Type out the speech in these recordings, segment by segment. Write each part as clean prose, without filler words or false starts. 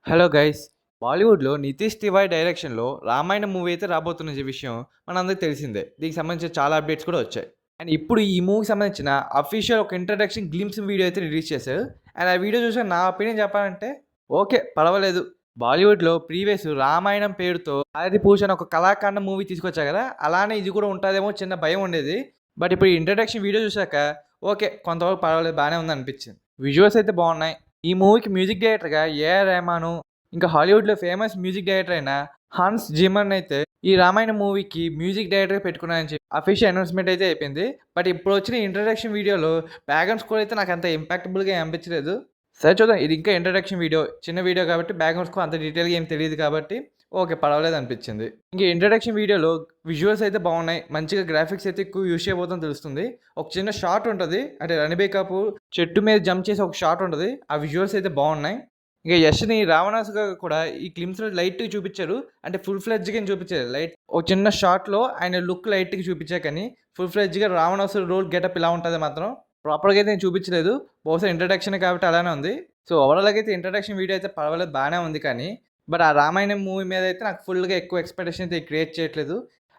Hello guys. బాలీవుడ్‌లో 'నితీష్ తివారీ' డైరెక్షన్‌లో 'Ramayanam' movie అయితే రాబోతున్న విషయం మనందరికీ తెలిసిందే. దీనికి సంబంధించిన చాలా అప్డేట్స్ కూడా వచ్చాయి. అండ్ ఇప్పుడు ఈ మూవీకి సంబంధించిన అఫీషియల్ ఒక ఇంట్రడక్షన్ గ్లింప్స్ వీడియో అయితే రిలీజ్ చేశారు. అండ్ ఆ వీడియో చూసాక నా ఒపీనియన్ చెప్పాలంటే ఓకే. పర్వాలేదు. బాలీవుడ్‌లో ప్రీవియస్ 'రామాయణం' పేరుతో 'ఆది పూజ' అని ఒక కళాఖండం మూవీ తీసుకొచ్చారు కదా! అలానే ఇది కూడా ఉంటదేమో చిన్న భయం ఉండేది. బట్ ఇప్పుడు ఈ ఇంట్రడక్షన్ వీడియో చూసాక ఓకే. కొంతవరకు పర్వాలేదు బానే ఉందనిపించింది. విజువల్స్ అయితే బాగున్నాయి. ఈ మూవీకి మ్యూజిక్ డైరెక్టర్‌గా ఏఆర్ రెహమాను, ఇంకా హాలీవుడ్‌లో ఫేమస్ మ్యూజిక్ డైరెక్టర్ అయిన హన్స్ జిమర్ అయితే ఈ 'రామాయణం' మూవీకి మ్యూజిక్ డైరెక్టర్‌గా పెట్టుకున్నారని చెప్పి అఫీషియల్ అనౌన్స్‌మెంట్ అయితే అయిపోయింది. బట్ ఇప్పుడు వచ్చిన ఇంట్రడక్షన్ వీడియోలో బ్యాక్‌గ్రౌండ్ స్కోర్ అయితే నాకు అంత ఇంపాక్టబుల్‌గా అనిపించలేదు. సరే చూద్దాం. ఇది ఇంకా ఇంట్రడక్షన్ వీడియో. చిన్న వీడియో కాబట్టి బ్యాక్‌గ్రౌండ్ స్కోర్ అంత డీటెయిల్‌గా ఏం తెలీదు కాబట్టి ఓకే. పర్వాలేదు అనిపించింది. ఇంక ఇంట్రడక్షన్ వీడియోలో విజువల్స్ అయితే బాగున్నాయి. మంచిగా గ్రాఫిక్స్ అయితే ఎక్కువ యూజ్ చేయబోతుందని తెలుస్తుంది. ఒక చిన్న షాట్ ఉంటది. అంటే 'రణబీర్ కపూర్' చెట్టు మీద జంప్ చేసి ఒక షాట్ ఉంటది. ఆ విజువల్స్ అయితే బాగున్నాయి. ఇక యష్‌ని రావణాసుగా కూడా ఈ గ్లింప్స్‌లో లైట్‌గా చూపిచ్చారు. అంటే ఫుల్ ఫ్లెడ్జ్‌గా ఏం చూపిచ్చలేదు. ఒక చిన్న షాట్‌లో ఆయన లుక్ లైట్‌గా చూపిచ్చారు కానీ, ఫుల్ ఫ్లెడ్జ్‌గా రావణాసురుడు రోల్ గెటప్ ఇలా ఉంటది మాత్రం ప్రాపర్‌గా అయితే ఏం చూపిచ్చలేదు. బహుశా ఇంట్రడక్షనే కాబట్టి అలానే ఉంది. సో, ఓవరాల్‌గా అయితే ఇంట్రడక్షన్ వీడియో అయితే పర్వాలేదు బానే ఉంది కానీ, బట్ ఆ 'రామాయణం' మూవీ మీద అయితే నాకు ఫుల్‌గా ఎక్కువ ఎక్స్‌పెక్టేషన్ అయితే క్రియేట్ చేయట్లేదు.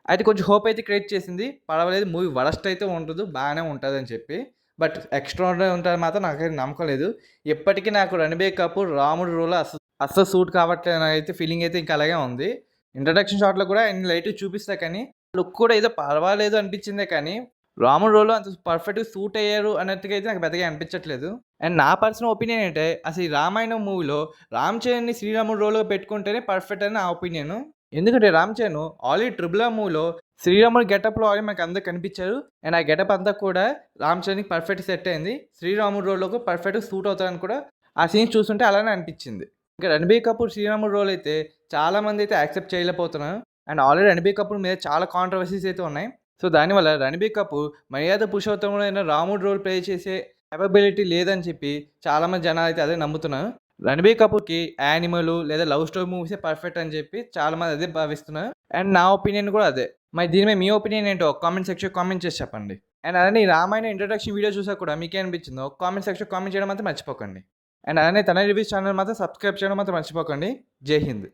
అయితే కొంచెం హోప్ అయితే క్రియేట్ చేసింది. పర్వాలేదు మూవీ వరస్ట్ అయితే ఉండదు. బానే ఉంటదని చెప్పి. బట్ ఎక్స్‌ట్రార్డినరీ ఉంటదని మాత్రం నాకైతే నమ్మకం లేదు. ఇప్పటికి నాకు 'రణబీర్ కపూర్' రాముడి రోల్ అస్సలు సూట్ కావట్లేదు నాకైతే ఫీలింగ్ అయితే ఇంకా అలాగే ఉంది. ఇంట్రడక్షన్ షాట్‌లో కూడా ఆయన లైట్‌గా చూపిస్తా కానీ, లుక్ కూడా ఏదో పర్వాలేదు అనిపించిందే కానీ, రాముడి రోల్‌లో అంత పర్ఫెక్ట్‌గా సూట్ అయ్యారు అన్నట్టుగా అయితే నాకు పెద్దగా అనిపించట్లేదు. అండ్ నా పర్సనల్ ఒపీనియన్ ఏంటంటే, అసలు ఈ 'రామాయణం' మూవీలో రామ్ చరణ్‌ని శ్రీరాముడు రోల్‌లో పెట్టుకుంటేనే పర్ఫెక్ట్ అని నా ఒపీనియన్. ఎందుకంటే Ram Charan already 'triple R' మూవీలో శ్రీరాముడి గెటప్‌లో ఆల్రెడీ మనకు అందరికి కనిపించారు. అండ్ ఆ గెటప్ అంతా కూడా రామ్ చరణ్‌కి పర్ఫెక్ట్ సెట్ అయింది. శ్రీరాముడు రోల్‌లోకి పర్ఫెక్ట్‌గా సూట్ అవుతారని కూడా ఆ సీన్స్ చూస్తుంటే అలానే అనిపించింది. ఇంకా 'రణబీర్ కపూర్' శ్రీరాముడు రోల్ అయితే చాలామంది అయితే యాక్సెప్ట్ చేయలేకపోతున్నారు. అండ్ ఆల్రెడీ 'రణబీర్ కపూర్' మీద చాలా కాంట్రోవర్సీస్ అయితే ఉన్నాయి. సో, దానివల్ల 'రణబీర్ కపూర్' 'మర్యాద పురుషోత్తముడు' అయిన రాముడి రోల్ ప్లే చేసే కేపబిలిటీ లేదని చెప్పి చాలామంది జనాలైతే అదే నమ్ముతున్నారు. 'రణబీర్ కపూర్‌కి' యానిమల్ లేదా లవ్ స్టోరీ మూవీసే పర్ఫెక్ట్ అని చెప్పి చాలామంది అదే భావిస్తున్నారు. అండ్ నా ఒపీనియన్ కూడా అదే. మరి దీని మీద మీ ఒపీనియన్ ఏంటో కామెంట్ సెక్షన్‌లో కామెంట్ చేసి చెప్పండి. అండ్ అలానే ఈ 'రామాయణం' ఇంట్రడక్షన్ వీడియో చూసాక కూడా మీకేమనిపించిందో కామెంట్ సెక్షన్‌లో కామెంట్ చేయడం మాత్రం మర్చిపోకండి. అండ్ అలానే తన రివ్యూస్ ఛానల్ మాత్రం సబ్స్క్రైబ్ చేయడం మాత్రం మర్చిపోకండి. జై హింద్.